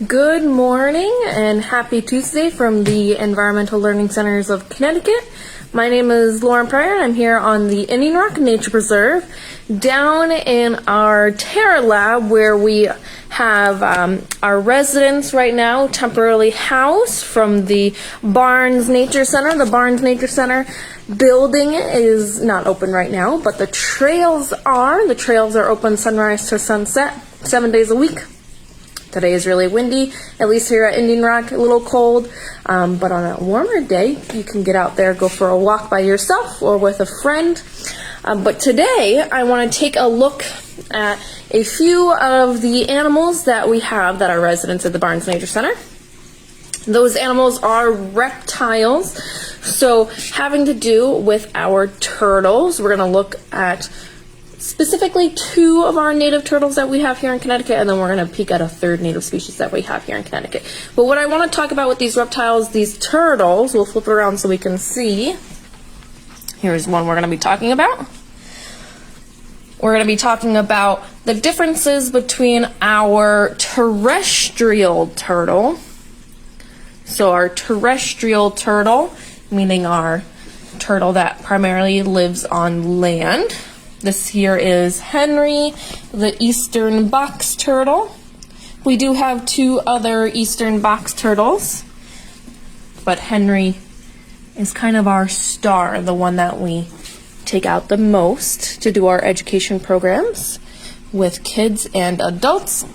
Good morning and happy Tuesday from the Environmental Learning Centers of Connecticut. My name is Lauren Pryor and I'm here on the Indian Rock Nature Preserve down in our Terra Lab where we have our residents right now temporarily housed from the Barnes Nature Center. The Barnes Nature Center building is not open right now, but the trails are. The trails are open sunrise to sunset, 7 days a week. Today is really windy, at least here at Indian Rock, a little cold, but on a warmer day, you can get out there, go for a walk by yourself or with a friend. But today, I want to take a look at a few of the animals that we have that are residents at the Barnes Nature Center. Those animals are reptiles, so having to do with our turtles. We're going to look at specifically 2 of our native turtles that we have here in Connecticut, and then we're going to peek at a third native species that we have here in Connecticut. But what I want to talk about with these reptiles, these turtles, we'll flip it around so we can see. Here's one we're going to be talking about. We're going to be talking about the differences between our terrestrial turtle. So our terrestrial turtle, meaning our turtle that primarily lives on land. This here is Henry, the eastern box turtle. We do have 2 other eastern box turtles, but Henry is kind of our star, the one that we take out the most to do our education programs with kids and adults.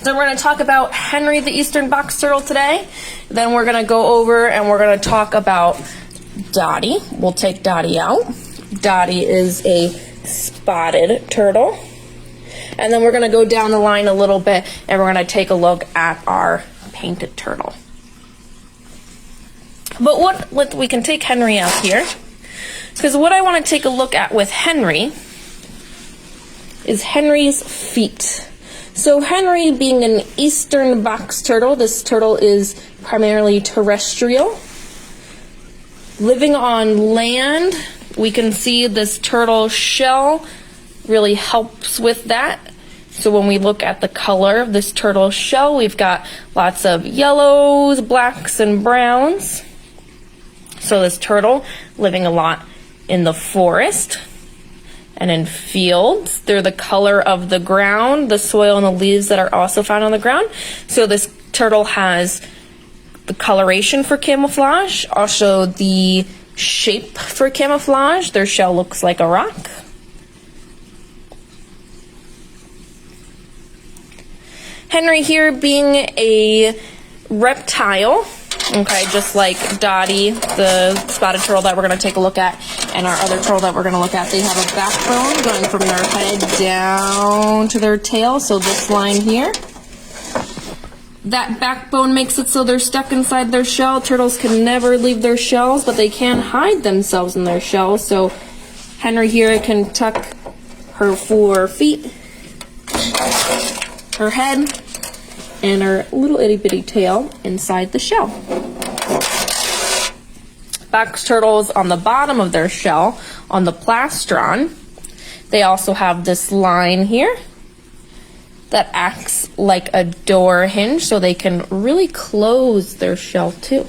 So we're going to talk about Henry, the eastern box turtle today. Then we're going to go over and we're going to talk about Dottie. We'll take Dottie out. Dottie is a spotted turtle. And then we're going to go down the line a little bit and we're going to take a look at our painted turtle. But what we can take Henry out here, because what I want to take a look at with Henry is Henry's feet. So Henry, being an eastern box turtle, this turtle is primarily terrestrial. Living on land, we can see this turtle shell really helps with that. So when we look at the color of this turtle shell, we've got lots of yellows, blacks, and browns. So this turtle living a lot in the forest and in fields. They're the color of the ground, the soil, and the leaves that are also found on the ground. So this turtle has the coloration for camouflage, also the shape for camouflage. Their shell looks like a rock. Henry here being a reptile, okay, just like Dottie, the spotted turtle that we're going to take a look at, and our other turtle that we're going to look at. They have a backbone going from their head down to their tail, so this line here. That backbone makes it so they're stuck inside their shell. Turtles can never leave their shells, but they can hide themselves in their shells. So Henry here can tuck her 4 feet, her head, and her little itty bitty tail inside the shell. Box turtles on the bottom of their shell, on the plastron, they also have this line here that acts like a door hinge, so they can really close their shell too.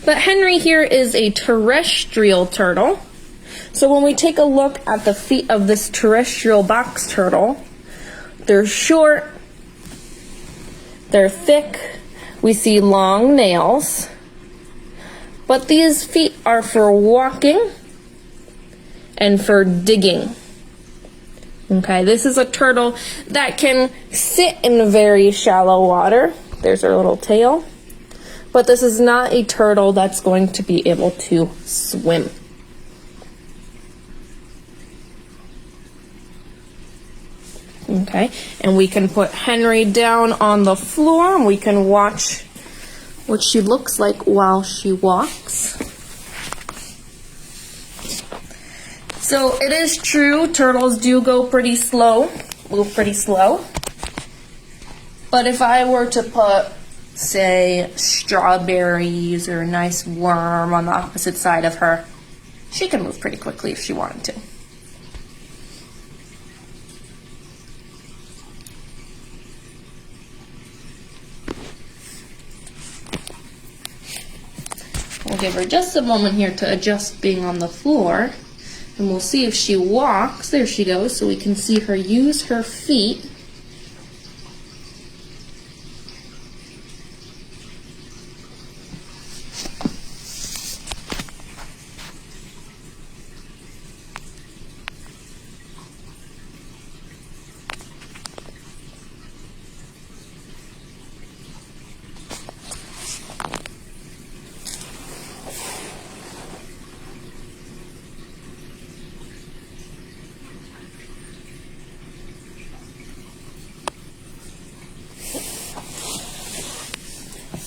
But Henry here is a terrestrial turtle. So when we take a look at the feet of this terrestrial box turtle, they're short, they're thick, we see long nails, but these feet are for walking and for digging. Okay, this is a turtle that can sit in very shallow water. There's her little tail. But this is not a turtle that's going to be able to swim. Okay, and we can put Henry down on the floor and we can watch what she looks like while she walks. So it is true, turtles do go pretty slow, move pretty slow. But if I were to put, say, strawberries or a nice worm on the opposite side of her, she can move pretty quickly if she wanted to. I'll give her just a moment here to adjust being on the floor, and we'll see if she walks. There she goes, so we can see her use her feet.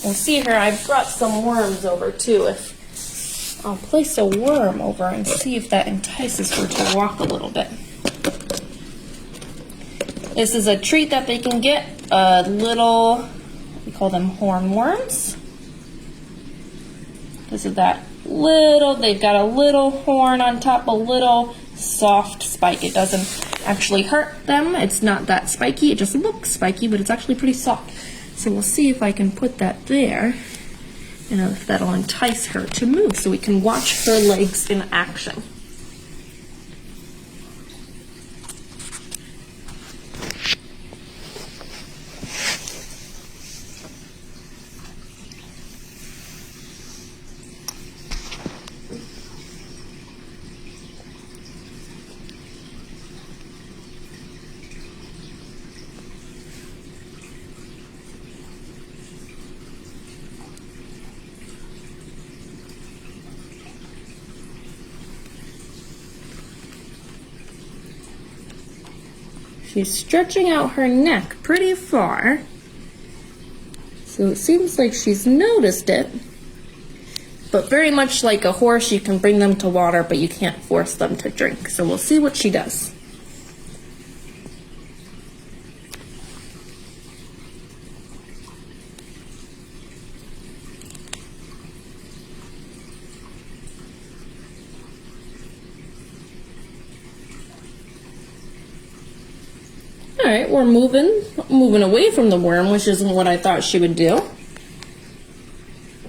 And see her, I've brought some worms over too. If I'll place a worm over and see if that entices her to walk a little bit. This is a treat that they can get, little, we call them hornworms. This is that little, they've got a little horn on top, a little soft spike. It doesn't actually hurt them. It's not that spiky. It just looks spiky, but it's actually pretty soft. So we'll see if I can put that there, and if that'll entice her to move so we can watch her legs in action. She's stretching out her neck pretty far, so it seems like she's noticed it. But very much like a horse, you can bring them to water, but you can't force them to drink. So we'll see what she does. Alright, we're moving away from the worm, which isn't what I thought she would do.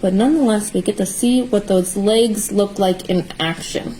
But nonetheless, we get to see what those legs look like in action.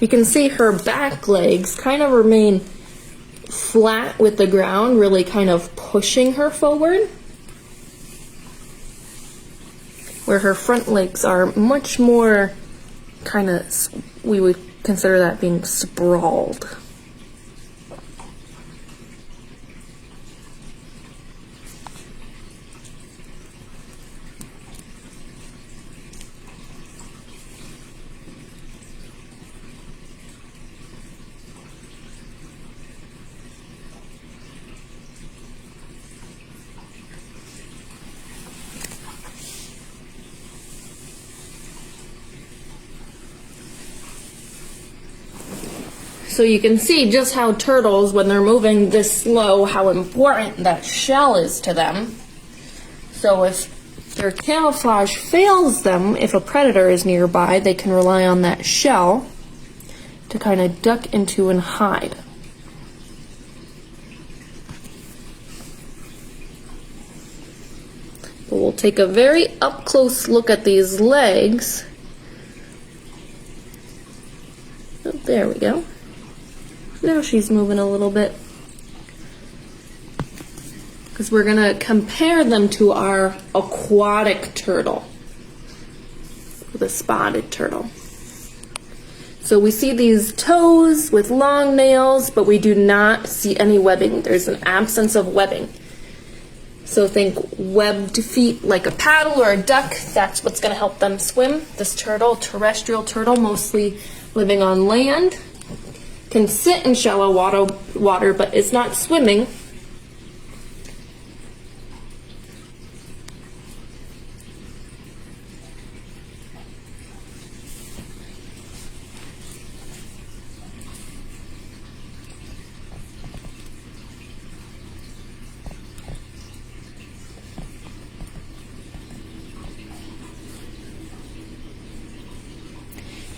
You can see her back legs kind of remain flat with the ground, really kind of pushing her forward, where her front legs are much more kind of, we would consider that being sprawled. So you can see just how turtles, when they're moving this slow, how important that shell is to them. So if their camouflage fails them, if a predator is nearby, they can rely on that shell to kind of duck into and hide. But we'll take a very up-close look at these legs. Oh, there we go. Now she's moving a little bit, because we're going to compare them to our aquatic turtle, the spotted turtle. So we see these toes with long nails, but we do not see any webbing. There's an absence of webbing. So think webbed feet like a paddle or a duck. That's what's going to help them swim. This turtle, terrestrial turtle, mostly living on land, can sit in shallow water, but is not swimming.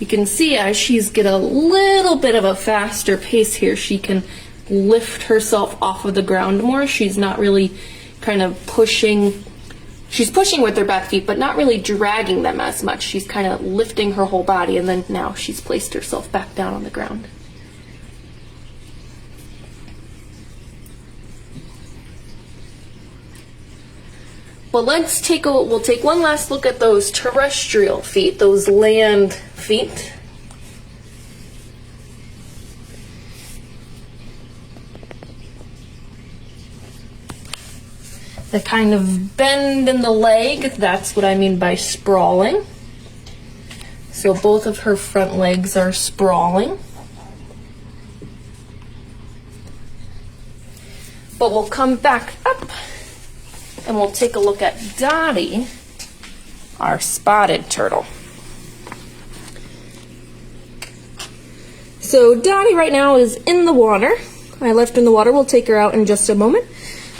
You can see as she's get a little bit of a faster pace here, she can lift herself off of the ground more. She's not really kind of pushing, she's pushing with her back feet, but not really dragging them as much. She's kind of lifting her whole body, and then now she's placed herself back down on the ground. Well, we'll take one last look at those terrestrial feet, those land feet. The kind of bend in the leg, that's what I mean by sprawling. So both of her front legs are sprawling. But we'll come back up and we'll take a look at Dottie, our spotted turtle. So Dottie right now is in the water. I left her in the water. We'll take her out in just a moment.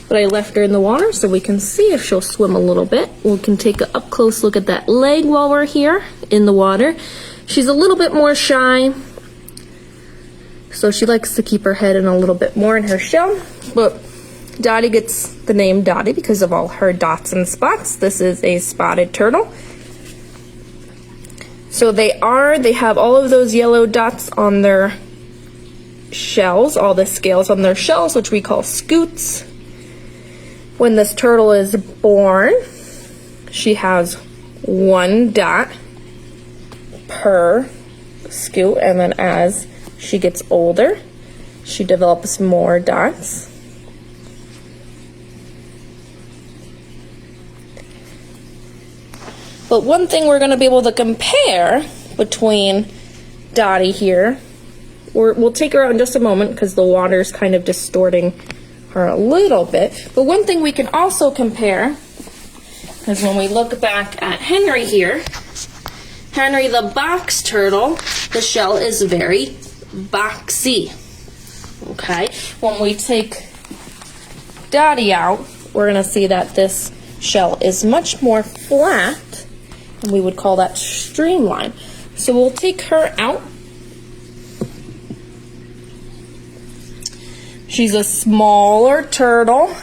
But I left her in the water so we can see if she'll swim a little bit. We can take an up close look at that leg while we're here in the water. She's a little bit more shy, so she likes to keep her head in a little bit more in her shell. But Dottie gets the name Dottie because of all her dots and spots. This is a spotted turtle. So they have all of those yellow dots on their shells, all the scales on their shells, which we call scutes. When this turtle is born, she has one dot per scute, and then as she gets older, she develops more dots. But one thing we're going to be able to compare between Dottie here, we'll take her out in just a moment because the water's kind of distorting her a little bit. But one thing we can also compare is when we look back at Henry here, Henry the box turtle, the shell is very boxy. Okay, when we take Dottie out, we're going to see that this shell is much more flat, and we would call that streamlined. So we'll take her out. She's a smaller turtle.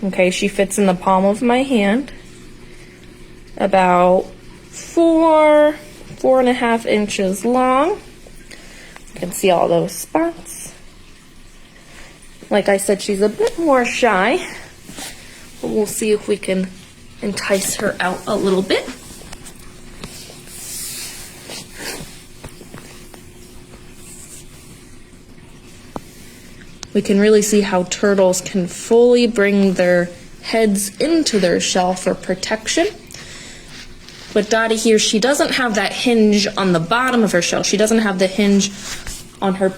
Okay, she fits in the palm of my hand. About 4.5 inches long. You can see all those spots. Like I said, she's a bit more shy, but we'll see if we can entice her out a little bit. We can really see how turtles can fully bring their heads into their shell for protection. But Dottie here, she doesn't have that hinge on the bottom of her shell. She doesn't have the hinge on her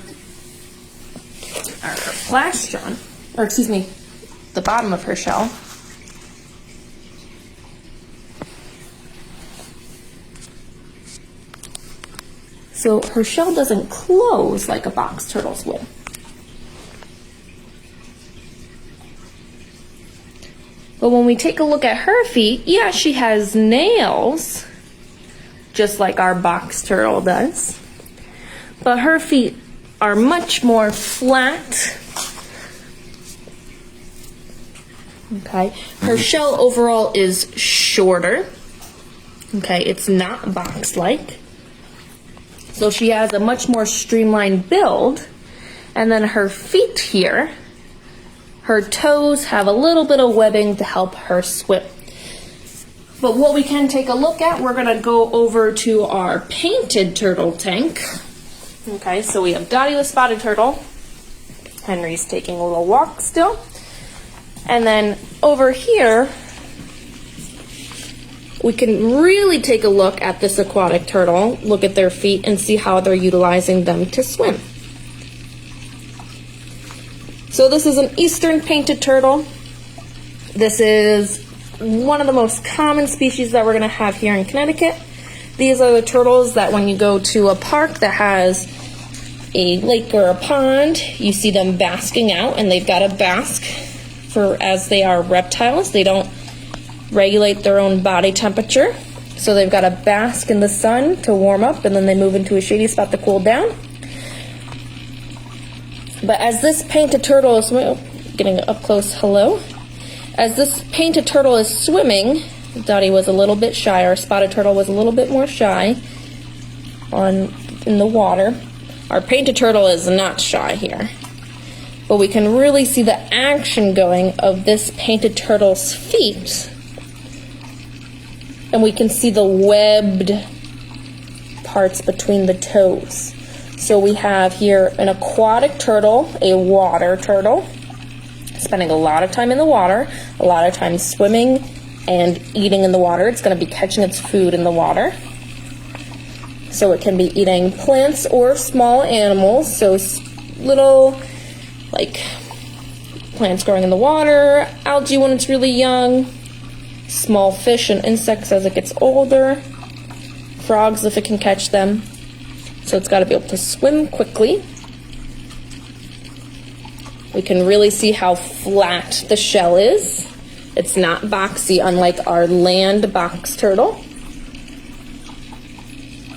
plastron, or excuse me, the bottom of her shell. So her shell doesn't close like a box turtle's will. But when we take a look at her feet, yeah, she has nails, just like our box turtle does. But her feet are much more flat. Okay, her shell overall is shorter. Okay, it's not box-like. So she has a much more streamlined build. And then her feet here, her toes have a little bit of webbing to help her swim. But what we can take a look at, we're going to go over to our painted turtle tank. Okay, so we have Dottie the spotted turtle. Henry's taking a little walk still. And then over here, we can really take a look at this aquatic turtle, look at their feet, and see how they're utilizing them to swim. So this is an eastern painted turtle. This is one of the most common species that we're going to have here in Connecticut. These are the turtles that when you go to a park that has a lake or a pond, you see them basking out, and they've got to bask as they are reptiles. They don't regulate their own body temperature. So they've got to bask in the sun to warm up, and then they move into a shady spot to cool down. But as this painted turtle is getting up close, hello. As this painted turtle is swimming, Dottie was a little bit shy. Our spotted turtle was a little bit more shy in the water. Our painted turtle is not shy here. But we can really see the action going of this painted turtle's feet. And we can see the webbed parts between the toes. So we have here an aquatic turtle, a water turtle, spending a lot of time in the water, a lot of time swimming and eating in the water. It's going to be catching its food in the water. So it can be eating plants or small animals, so little, like plants growing in the water, algae when it's really young, small fish and insects as it gets older, frogs if it can catch them. So it's got to be able to swim quickly. We can really see how flat the shell is. It's not boxy, unlike our land box turtle.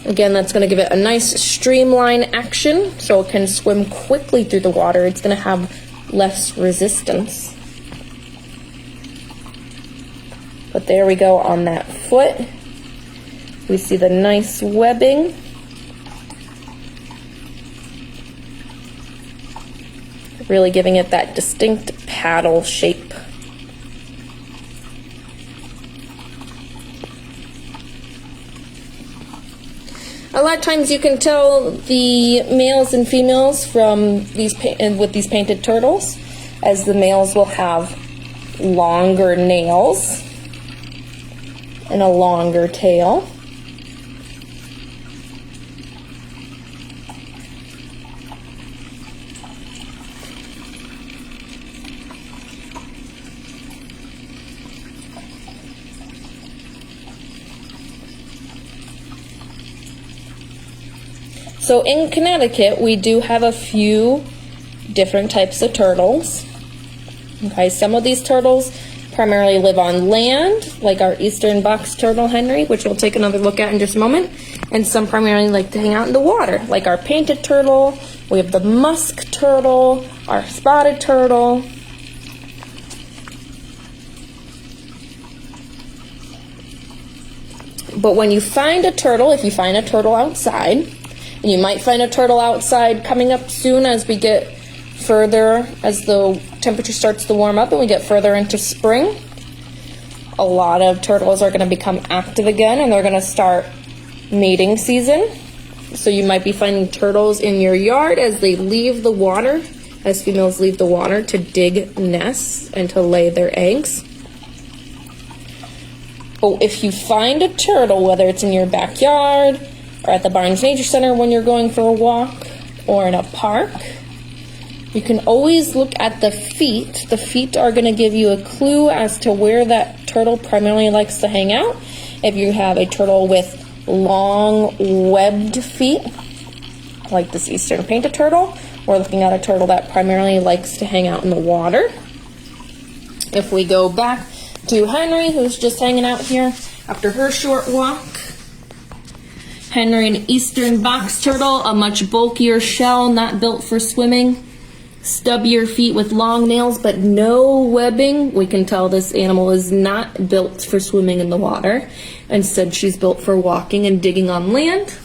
Again, that's going to give it a nice streamline action, so it can swim quickly through the water. It's going to have less resistance. But there we go on that foot. We see the nice webbing. Really giving it that distinct paddle shape. A lot of times you can tell the males and females from with these painted turtles, as the males will have longer nails and a longer tail. So in Connecticut, we do have a few different types of turtles. Okay, some of these turtles primarily live on land, like our eastern box turtle, Henry, which we'll take another look at in just a moment. And some primarily like to hang out in the water, like our painted turtle. We have the musk turtle, our spotted turtle. But when you find a turtle, if you find a turtle outside, and you might find a turtle outside coming up soon as we get further, as the temperature starts to warm up and we get further into spring. A lot of turtles are going to become active again, and they're going to start mating season. So you might be finding turtles in your yard as they leave the water, as females leave the water to dig nests and to lay their eggs. But if you find a turtle, whether it's in your backyard, or at the Barnes Nature Center when you're going for a walk, or in a park, you can always look at the feet. The feet are going to give you a clue as to where that turtle primarily likes to hang out. If you have a turtle with long webbed feet, like this eastern painted turtle, we're looking at a turtle that primarily likes to hang out in the water. If we go back to Henry, who's just hanging out here after her short walk, Henry, an eastern box turtle, a much bulkier shell, not built for swimming. Stubbier feet with long nails, but no webbing. We can tell this animal is not built for swimming in the water. Instead, she's built for walking and digging on land.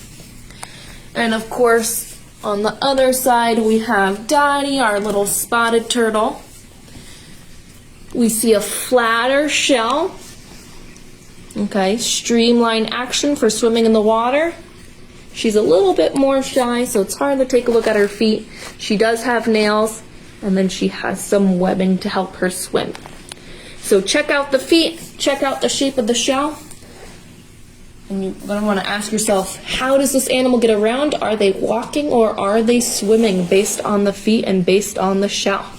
And of course, on the other side, we have Dottie, our little spotted turtle. We see a flatter shell. Okay, streamline action for swimming in the water. She's a little bit more shy, so it's hard to take a look at her feet. She does have nails, and then she has some webbing to help her swim. So check out the feet, check out the shape of the shell. And you're going to want to ask yourself, how does this animal get around? Are they walking or are they swimming based on the feet and based on the shell?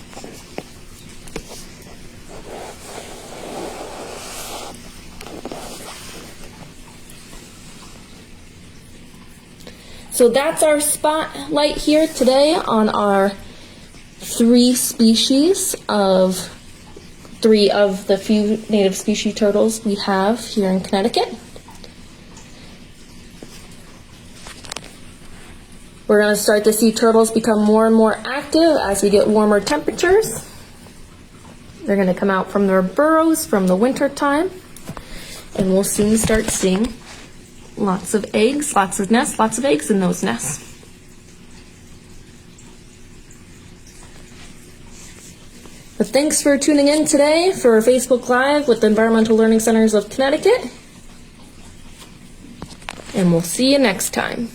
So that's our spotlight here today on our three of the few native species turtles we have here in Connecticut. We're going to start to see turtles become more and more active as we get warmer temperatures. They're going to come out from their burrows from the winter time, and we'll soon start seeing lots of eggs, lots of nests, lots of eggs in those nests. But thanks for tuning in today for Facebook Live with the Environmental Learning Centers of Connecticut, and we'll see you next time.